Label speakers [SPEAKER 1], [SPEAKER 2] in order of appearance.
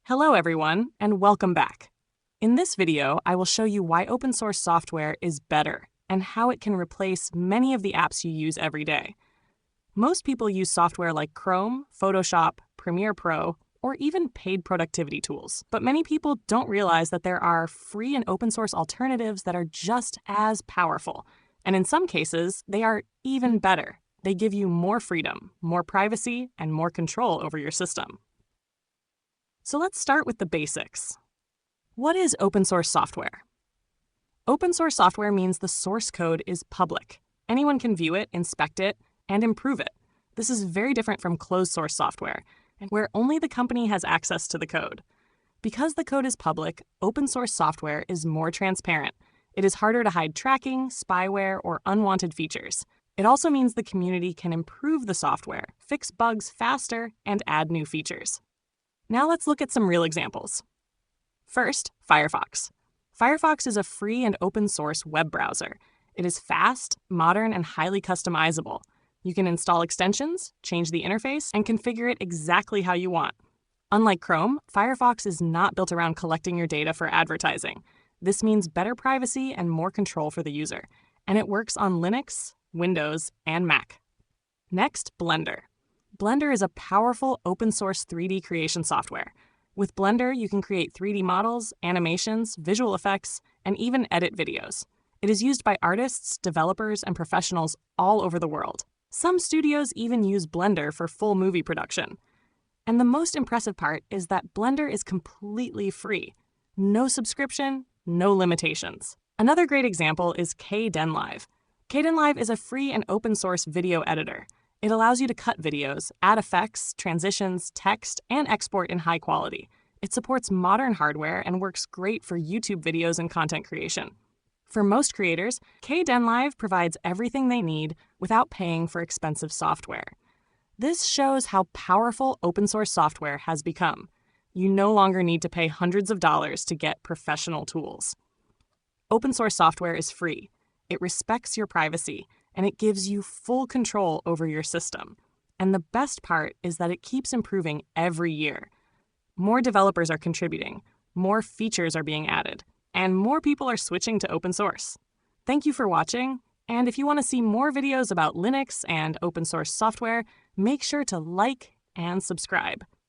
[SPEAKER 1] Hello everyone, and welcome back. In this video, I will show you why open source software is better and how it can replace many of the apps you use every day. Most people use software like Chrome, Photoshop, Premiere Pro, or even paid productivity tools. But many people don't realize that there are free and open source alternatives that are just as powerful. And in some cases, they are even better. They give you more freedom, more privacy, and more control over your system. So let's start with the basics. What is open source software? Open source software means the source code is public. Anyone can view it, inspect it, and improve it. This is very different from closed source software, where only the company has access to the code. Because the code is public, open source software is more transparent. It is harder to hide tracking, spyware, or unwanted features. It also means the community can improve the software, fix bugs faster, and add new features. Now let's look at some real examples. First, Firefox. Firefox is a free and open source web browser. It is fast, modern, and highly customizable. You can install extensions, change the interface, and configure it exactly how you want. Unlike Chrome, Firefox is not built around collecting your data for advertising. This means better privacy and more control for the user. And it works on Linux, Windows, and Mac. Next, Blender. Blender is a powerful open source 3D creation software. With Blender, you can create 3D models, animations, visual effects, and even edit videos. It is used by artists, developers, and professionals all over the world. Some studios even use Blender for full movie production. And the most impressive part is that Blender is completely free. No subscription, no limitations. Another great example is Kdenlive. Kdenlive is a free and open source video editor. It allows you to cut videos, add effects, transitions, text, and export in high quality. It supports modern hardware and works great for YouTube videos and content creation. For most creators, Kdenlive provides everything they need without paying for expensive software. This shows how powerful open source software has become. You no longer need to pay hundreds of dollars to get professional tools. Open source software is free. It respects your privacy, and it gives you full control over your system. And the best part is that it keeps improving every year. More developers are contributing, more features are being added, and more people are switching to open source. Thank you for watching, and if you want to see more videos about Linux and open source software, make sure to like and subscribe.